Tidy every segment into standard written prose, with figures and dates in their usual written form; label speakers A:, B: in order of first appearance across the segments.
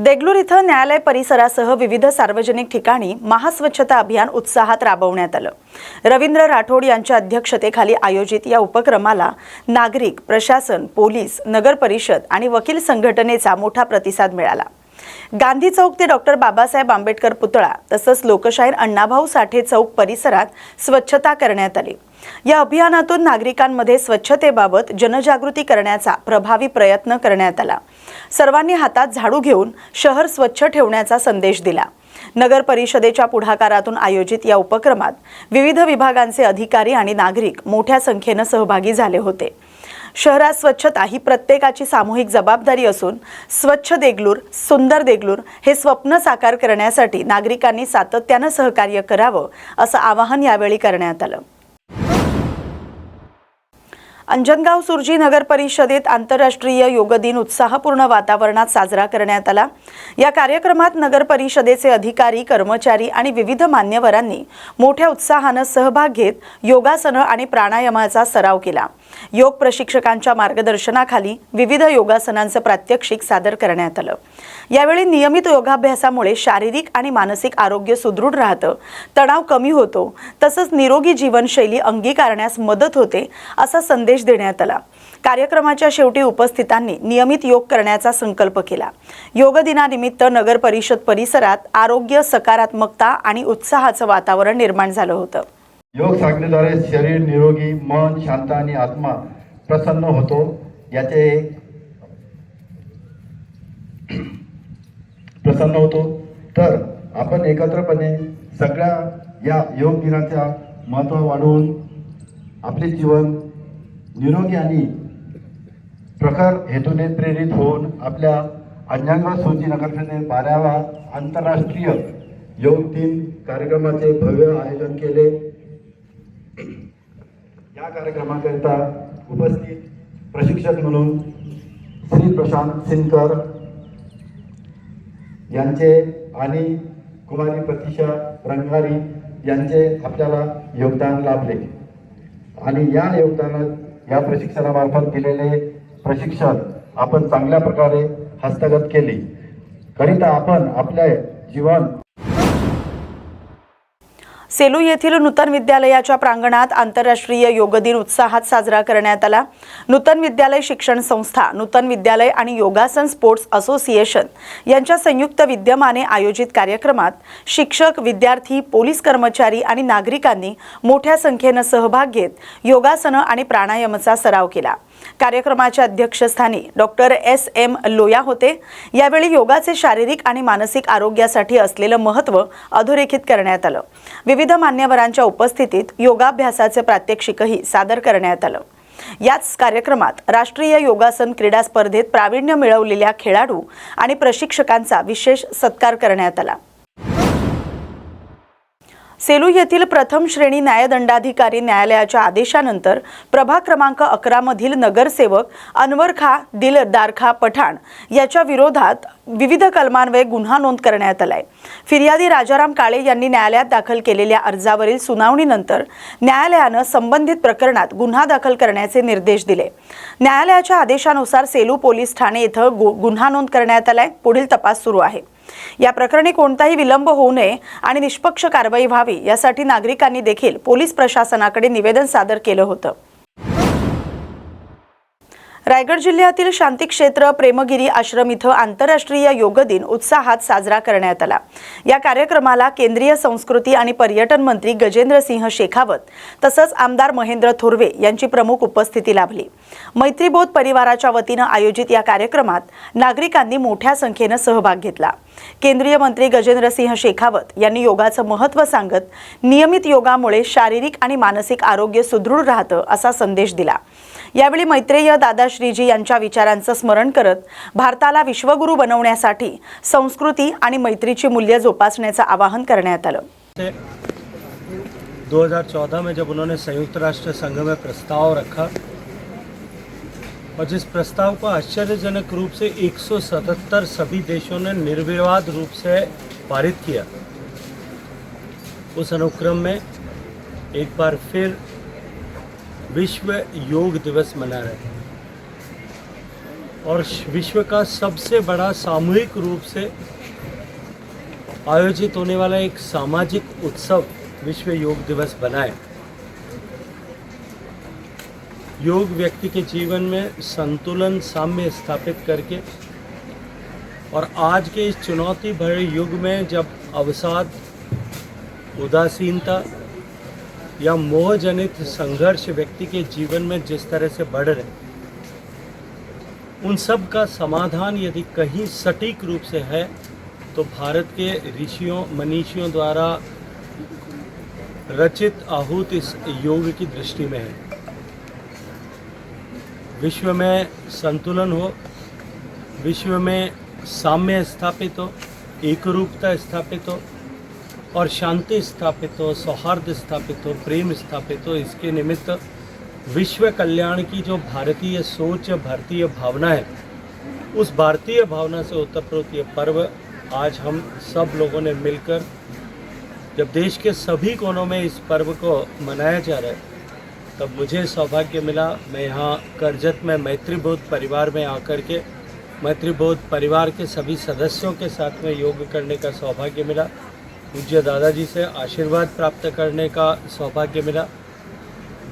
A: देगलूर इथं न्यायालय परिसरासह विविध सार्वजनिक ठिकाणी महास्वच्छता अभियान उत्साहात राबवण्यात आलं। रवींद्र राठोड यांच्या अध्यक्षतेखाली आयोजित या उपक्रमाला नागरिक, प्रशासन, पोलीस, नगर परिषद आणि वकील संघटनेचा मोठा प्रतिसाद मिळाला। गांधी चौक ते डॉक्टर बाबासाहेब आंबेडकर पुतळा तसंच लोकशाहीर अण्णाभाऊ साठे चौक परिसरात स्वच्छता करण्यात आली। या अभियानातून नागरिकांमध्ये स्वच्छतेबाबत जनजागृती करण्याचा प्रभावी प्रयत्न करण्यात आला। सर्वांनी हातात झाडू घेऊन शहर स्वच्छ ठेवण्याचा संदेश दिला। नगर परिषदेच्या पुढाकारातून आयोजित या उपक्रमात विविध विभागांचे अधिकारी आणि नागरिक मोठ्या संख्येने सहभागी झाले होते। शहरात स्वच्छता ही प्रत्येकाची सामूहिक जबाबदारी असून स्वच्छ देगलूर, सुंदर देगलूर हे स्वप्न साकार करण्यासाठी नागरिकांनी सातत्याने सहकार्य करावं असं आवाहन यावेळी करण्यात आलं। अंजनगाव सुरजी नगर परिषदेत आंतरराष्ट्रीय योग दिन उत्साहपूर्ण वातावरणात साजरा करण्यात आला। या कार्यक्रमात नगर परिषदेचे अधिकारी, कर्मचारी आणि विविध मान्यवरांनी मोठ्या उत्साहाने सहभाग घेत योगासने आणि प्राणायामाचा सराव केला। योग प्रशिक्षकांच्या मार्गदर्शनाखाली विविध योगासनांचे प्रात्यक्षिक सादर करण्यात आलं। यावेळी नियमित योगाभ्यासामुळे शारीरिक आणि मानसिक आरोग्य सुदृढ राहतं, तणाव कमी होतो, तसंच निरोगी जीवनशैली अंगीकारण्यास मदत होते असा संदेश देण्यात आला। कार्यक्रमाच्या शेवटी उपस्थितांनी नियमित योग करण्याचा संकल्प केला। योग दिनानिमित्त नगर परिषद परिसरात आरोग्य, सकारात्मकता आणि उत्साहाचं वातावरण निर्माण झालं होतं।
B: योग साधनेद्वारे शरीर निरोगी, मन शांत आणि आत्मा प्रसन्न होतो। तर आपण एकत्रपणे सगळ्या या योग दिनाच्या महत्त्व वाढवून आपले जीवन निरोगी आणि प्रखर हेतूने प्रेरित होऊन आपल्या अंजनगाव सुरजी नगरपरिषदेने 12व्या आंतरराष्ट्रीय योग दिन कार्यक्रमाचे भव्य आयोजन केले। या कार्यक्रमाकरिता उपस्थित प्रशिक्षक म्हणून श्री प्रशांत सिंकर यांचे आणि कुमारी प्रतीक्षा रंगारी यांचे आपल्याला योगदान लाभले आणि या योगदानात या प्रशिक्षणामार्फत दिलेले प्रशिक्षण आपण चांगल्या प्रकारे हस्तगत केले करिता आपण आपले जीवन
A: सेलू येथील नूतन विद्यालयाच्या प्रांगणात आंतरराष्ट्रीय योग दिन उत्साहात साजरा करण्यात आला। नूतन विद्यालय शिक्षण संस्था, नूतन विद्यालय आणि योगासन स्पोर्ट्स असोसिएशन यांच्या संयुक्त विद्यमाने आयोजित कार्यक्रमात शिक्षक, विद्यार्थी, पोलीस कर्मचारी आणि नागरिकांनी मोठ्या संख्येने सहभाग घेत योगासन आणि प्राणायामाचा सराव केला। कार्यक्रमाच्या अध्यक्षस्थानी डॉक्टर SM लोया होते। यावेळी योगाचे शारीरिक आणि मानसिक आरोग्यासाठी असलेले महत्त्व अधोरेखित करण्यात आलं। विविध मान्यवरांच्या उपस्थितीत योगाभ्यासाचे प्रात्यक्षिकही सादर करण्यात आलं। याच कार्यक्रमात राष्ट्रीय योगासन क्रीडा स्पर्धेत प्रावीण्य मिळवलेल्या खेळाडू आणि प्रशिक्षकांचा विशेष सत्कार करण्यात आला। सेलू येथील प्रथम श्रेणी न्यायदंडाधिकारी न्यायालयाच्या आदेशानंतर प्रभाग क्रमांक 11 मधील नगरसेवक अनवर खा दिलदार खा पठाण याच्या विरोधात विविध कलमान्वये गुन्हा नोंद करण्यात आलाय। फिर्यादी राजाराम काळे यांनी न्यायालयात दाखल केलेल्या अर्जावरील सुनावणीनंतर न्यायालयाने संबंधित प्रकरणात गुन्हा दाखल करण्याचे निर्देश दिले। न्यायालयाच्या आदेशानुसार सेलू पोलीस ठाणे येथे गुन्हा नोंद करण्यात आलाय। पुढील तपास सुरू आहे। या प्रकरणी कोणताही विलंब होऊ नये आणि निष्पक्ष कारवाई व्हावी यासाठी नागरिकांनी देखील पोलीस प्रशासनाकडे निवेदन सादर केलं होतं। रायगड जिल्ह्यातील शांती क्षेत्र प्रेमगिरी आश्रम इथं आंतरराष्ट्रीय योग दिन उत्साहात साजरा करण्यात आला। या कार्यक्रमाला केंद्रीय संस्कृती आणि पर्यटन मंत्री गजेंद्र सिंह शेखावत तसंच आमदार महेंद्र थोरवे यांची प्रमुख उपस्थिती लाभली। मैत्रीबोध परिवाराच्या वतीने आयोजित या कार्यक्रमात नागरिकांनी मोठ्या संख्येने सहभाग घेतला। केंद्रीय मंत्री गजेंद्र सिंह शेखावत यांनी योगाचं महत्त्व सांगत नियमित योगामुळे शारीरिक आणि मानसिक आरोग्य सुदृढ राहतं असा संदेश दिला। यावेळी मैत्रेय दादा श्रीजी यांच्या विचारांचं स्मरण करत भारताला विश्वगुरू बनवण्यासाठी संस्कृती आणि मैत्रीची मूल्य जोपासण्याचं आवाहन करण्यात आलं।
C: 2014 में जब उन्होंने संयुक्त राष्ट्र संघ में प्रस्ताव रखा और जिस प्रस्ताव को आश्चर्यजनक रूप से 177 सभी देशों ने निर्विवाद रूप से पारित किया, उस अनुक्रम में एक बार फिर विश्व योग दिवस मना रहे हैं। और विश्व का सबसे बड़ा सामूहिक रूप से आयोजित होने वाला एक सामाजिक उत्सव विश्व योग दिवस बना है। योग व्यक्ति के जीवन में संतुलन साम्य स्थापित करके और आज के इस चुनौती भरे युग में जब अवसाद, उदासीनता या मोह जनित संघर्ष व्यक्ति के जीवन में जिस तरह से बढ़ रहे, उन सब का समाधान यदि कहीं सटीक रूप से है तो भारत के ऋषियों मनीषियों द्वारा रचित आहूत इस योग की दृष्टि में है। विश्व में संतुलन हो, विश्व में साम्य स्थापित हो, एकरूपता स्थापित हो और शांति स्थापित हो, सौहार्द स्थापित हो, प्रेम स्थापित हो, इसके निमित्त विश्व कल्याण की जो भारतीय सोच, भारतीय भावना है, उस भारतीय भावना से ओतप्रोत ये पर्व आज हम सब लोगों ने मिलकर जब देश के सभी कोनों में इस पर्व को मनाया जा रहा है, तब मुझे सौभाग्य मिला। मैं यहाँ करजत में मैत्रीबोध परिवार में आकर के मैत्रीबोध परिवार के सभी सदस्यों के साथ में योग करने का सौभाग्य मिला। पूज्य दादाजी से आशीर्वाद प्राप्त करने का सौभाग्य मिला।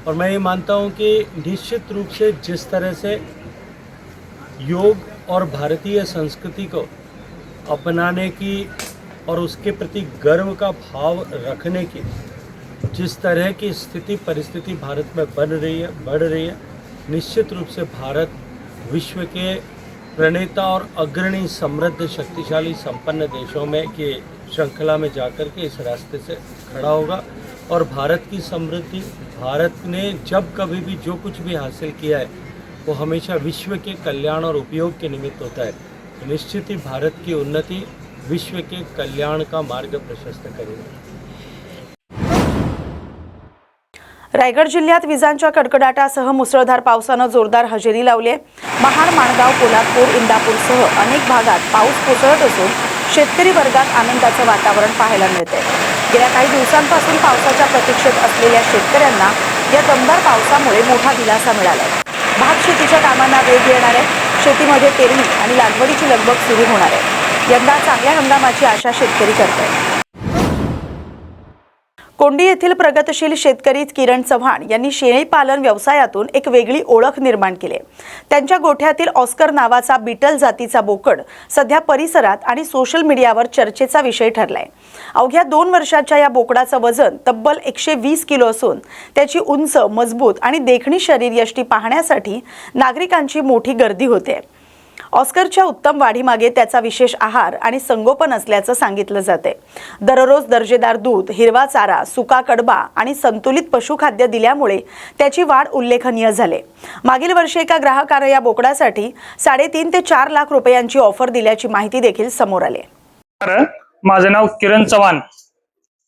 C: और मैं ये मानता हूँ कि निश्चित रूप से जिस तरह से योग और भारतीय संस्कृति को अपनाने की और उसके प्रति गर्व का भाव रखने की जिस तरह की स्थिति परिस्थिति भारत में बन रही है, बढ़ रही है, निश्चित रूप से भारत विश्व के प्रणेता और अग्रणी समृद्ध शक्तिशाली संपन्न देशों में के श्रृंखला में जाकर के इस रास्ते से खड़ा होगा। और भारत की समृद्धि, भारत ने जब कभी भी जो कुछ भी हासिल किया है वो हमेशा विश्व के कल्याण और उपयोग के निमित्त होता है। तो निश्चित ही भारत की उन्नति विश्व के कल्याण का मार्ग प्रशस्त करेगी।
A: रायगड जिल्ह्यात विजांच्या कडकडाटासह मुसळधार पावसानं जोरदार हजेरी लावली आहे। महाड, माणगाव, पोलादपूर, इंदापूरसह अनेक भागात पाऊस कोसळत असून शेतकरी वर्गात आनंदाचं वातावरण पाहायला मिळते। गेल्या काही दिवसांपासून पावसाच्या प्रतीक्षेत असलेल्या शेतकऱ्यांना या दमदार पावसामुळे मोठा दिलासा मिळाला आहे। भात शेतीच्या कामांना वेग येणार आहे। शेतीमध्ये पेरणी आणि लागवडीची लगबग सुरू होणार आहे। यंदा चांगल्या हंगामाची आशा शेतकरी करतात। कोंडी येथील प्रगतशील शेतकरी किरण चव्हाण यांनी शेळी पालन व्यवसायातून एक वेगळी ओळख निर्माण केली। त्यांच्या गोठ्यातील ऑस्कर नावाचा बीटल जातीचा बोकड सध्या परिसरात आणि सोशल मीडियावर चर्चेचा विषय ठरलाय। अवघ्या 2 वर्षाच्या या बोकडाचं वजन तब्बल 120 किलो असून त्याची उंच, मजबूत आणि देखणी शरीरयष्टी पाहण्यासाठी नागरिकांची मोठी गर्दी होते। ऑस्करच्या उत्तम वाढीमागे त्याचा विशेष आहार आणि संगोपन असल्याचं सांगितलं जाते। दररोज दर्जेदार दूध, हिरवा चारा, सुका कडबा आणि संतुलित पशुखाद्य दिल्यामुळे त्याची वाढ उल्लेखनीय झाली। मागील वर्षी एका ग्राहकाने या बोकडासाठी 3.5 ते 4 लाख रुपयांची ऑफर दिल्याची माहिती देखील समोर आली।
D: माझं नाव किरण चव्हाण,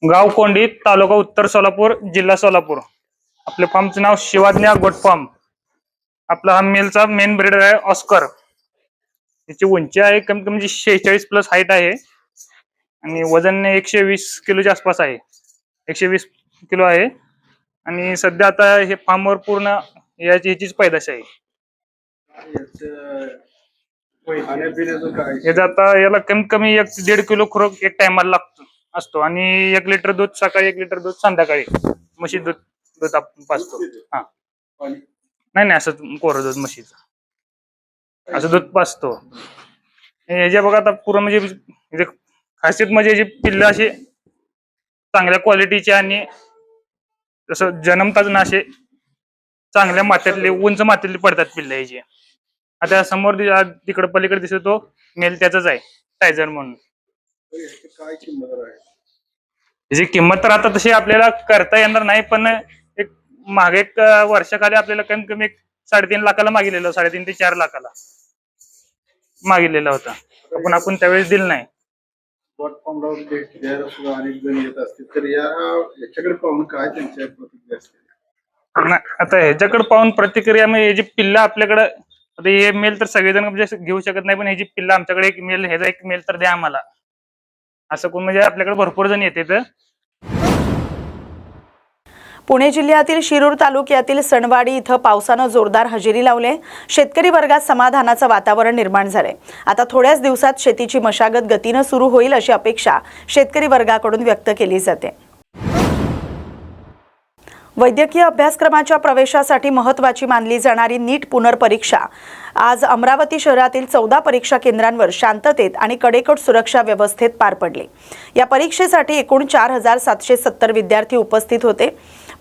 D: गाव कोंडी, तालुका उत्तर सोलापूर, जिल्हा सोलापूर। आपल्या फार्मचं नाव शिवाज्ञा गोट फार्म। आपला हा मेलचा मेन ब्रीडर आहे ऑस्कर। त्याची उंची आहे कमीत कमी 46 प्लस हाईट आहे आणि वजन 120 किलोच्या आसपास आहे। 120 किलो आहे आणि सध्या आता हे फार्मवर पूर्ण ह्याचीच पैदाश आहे। याचा आता याला कमीत कमी 1 ते 1.5 किलो खुराक एक टायमाला लागतो असतो आणि 1 लिटर दूध सकाळी, 1 लिटर दूध संध्याकाळी म्हशी दूध आपण पाजतो। हा, नाही असं कोरं दूध म्हशीचं असं दूध पाजतो। ह्याच्या बघा आता पूर्ण म्हणजे खासियत म्हणजे जी पिल्लं अशी चांगल्या क्वालिटीची आणि जसं जन्मताच ना असे चांगल्या मात्यातले, उंच मात्यातले पडतात पिल्लं ह्याची। आता समोर तिकडे पलीकडे दिसतो तो मेल त्याचाच आहे, टायझर म्हणून। त्याची किंमत तर आता तशी आपल्याला करता येणार नाही, पण एक मागे 1 वर्षाखाली आपल्याला कमीत कमी 3.5 लाखाला मागितलेलं, 3.5 ते 4 लाखाला मागितलेला होता, पण आपण त्यावेळेस दिलं नाही। आता ह्याच्याकडे पाहून प्रतिक्रिया म्हणजे ह्याची पिल्लं आपल्याकडे, आता हे मेल तर सगळेजण म्हणजे घेऊ शकत नाही, पण ह्याची पिल्लं आमच्याकडे एक मेल, ह्याचा एक मेल तर द्या आम्हाला, असं कोण म्हणजे आपल्याकडे भरपूर जण येते।
A: पुणे जिल्ह्यातील शिरूर तालुक्यातील सणवाडी इथं पावसानं जोरदार हजेरी लावली. शेतकरी वर्गात समाधानाचं वातावरण निर्माण झालंय. आता थोड्याच दिवसात शेतीची मशागत गतीनं सुरू होईल अशी अपेक्षा शेतकरी वर्गाकडून व्यक्त केली जाते. वैद्यकीय अभ्यासक्रमाच्या प्रवेशासाठी महत्त्वाची मानली जाणारी नीट पुनर्परीक्षा आज अमरावती शहरातील 14 परीक्षा केंद्रांवर शांततेत आणि कडेकोट सुरक्षा व्यवस्थेत पार पडली. या परीक्षेसाठी एकूण 4770 विद्यार्थी उपस्थित होते.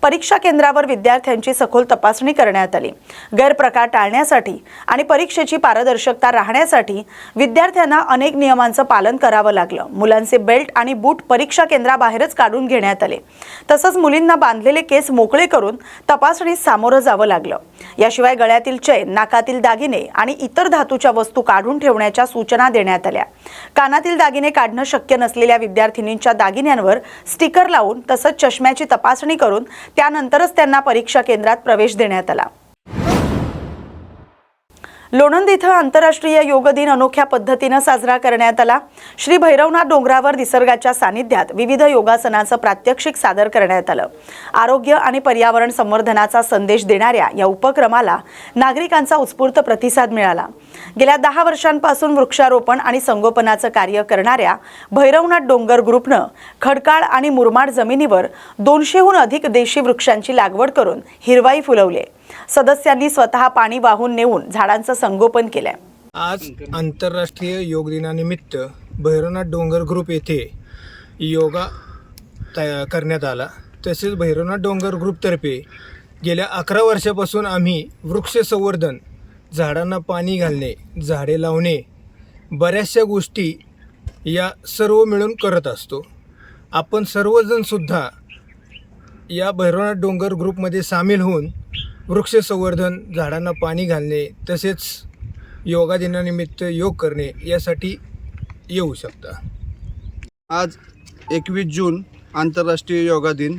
A: परीक्षा केंद्रावर विद्यार्थ्यांची सखोल तपासणी करण्यात आली. गैरप्रकार टाळण्यासाठी आणि परीक्षेची पारदर्शकता राहण्यासाठी विद्यार्थ्यांना अनेक नियमांचं पालन करावं लागलं. मुलांचे बेल्ट आणि बूट परीक्षा केंद्राबाहेरच काढून घेण्यात आले. तसंच मुलींना बांधलेले केस मोकळे करून तपासणीस सामोरं जावं लागलं. याशिवाय गळ्यातील चैन, नाकातील दागिने आणि इतर धातूच्या वस्तू काढून ठेवण्याच्या सूचना देण्यात आल्या. कानातील दागिने काढणं शक्य नसलेल्या विद्यार्थिनींच्या दागिन्यांवर स्टिकर लावून तसंच चष्म्याची तपासणी करून त्यानंतरच त्यांना परीक्षा केंद्रात प्रवेश देण्यात आला. लोणंद इथं आंतरराष्ट्रीय योग दिन अनोख्या पद्धतीनं साजरा करण्यात आला. श्री भैरवनाथ डोंगरावर निसर्गाच्या सानिध्यात विविध योगासनांचं प्रात्यक्षिक सादर करण्यात आलं. आरोग्य आणि पर्यावरण संवर्धनाचा संदेश देणाऱ्या या उपक्रमाला नागरिकांचा उत्स्फूर्त प्रतिसाद मिळाला. गेल्या 10 वर्षांपासून वृक्षारोपण आणि संगोपनाचं कार्य करणाऱ्या भैरवनाथ डोंगर ग्रुपनं खडकाळ आणि मुरमाड जमिनीवर 200हून अधिक देशी वृक्षांची लागवड करून हिरवाई फुलवली. सदस्यांनी स्वतः पाणी वाहून नेऊन झाडांचं संगोपन केलंय.
E: आज आंतरराष्ट्रीय योग दिनानिमित्त भैरवनाथ डोंगर ग्रुप येथे योगा करण्यात आला. तसेच भैरवनाथ डोंगर ग्रुपतर्फे गेल्या 11 वर्षापासून आम्ही वृक्ष संवर्धन, झाडांना पाणी घालणे, झाडे लावणे, बऱ्याचशा गोष्टी या सर्व मिळून करत असतो. आपण सर्वजणसुद्धा या भैरवनाथ डोंगर ग्रुपमध्ये सामील होऊन वृक्ष संवर्धन, झाडांना पाणी घालणे तसेच योगा दिनानिमित्त योग करणे यासाठी येऊ शकता.
F: आज 21 जून आंतरराष्ट्रीय योगा दिन.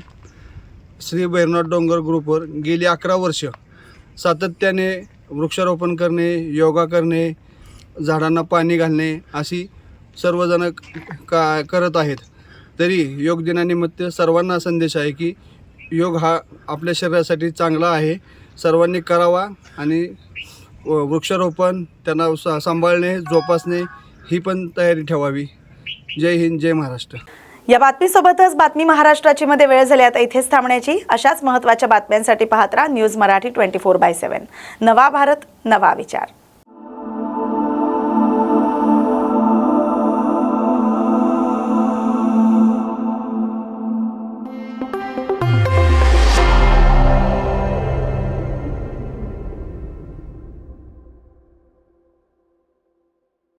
F: श्री भैरवनाथ डोंगर ग्रुपवर गेली 11 वर्ष सातत्याने वृक्षारोपण करणे, योगा करणे, झाडांना पाणी घालणे अशी सर्वजण करत आहेत. तरी योग दिनानिमित्त सर्वांना संदेश आहे की योग हा आपल्या शरीरासाठी चांगला आहे. सर्वांनी करावा आणि वृक्षारोपण, त्यांना सांभाळणे, जोपासणे ही पण तयारी ठेवावी. जय हिंद, जय महाराष्ट्र.
A: या बातमीसोबतच बातमी महाराष्ट्राची मध्ये वेळ झाली आता इथेच थांबण्याची. अशाच महत्त्वाच्या बातम्यांसाठी पाहत राहा न्यूज मराठी 24/7. नवा भारत, नवा विचार.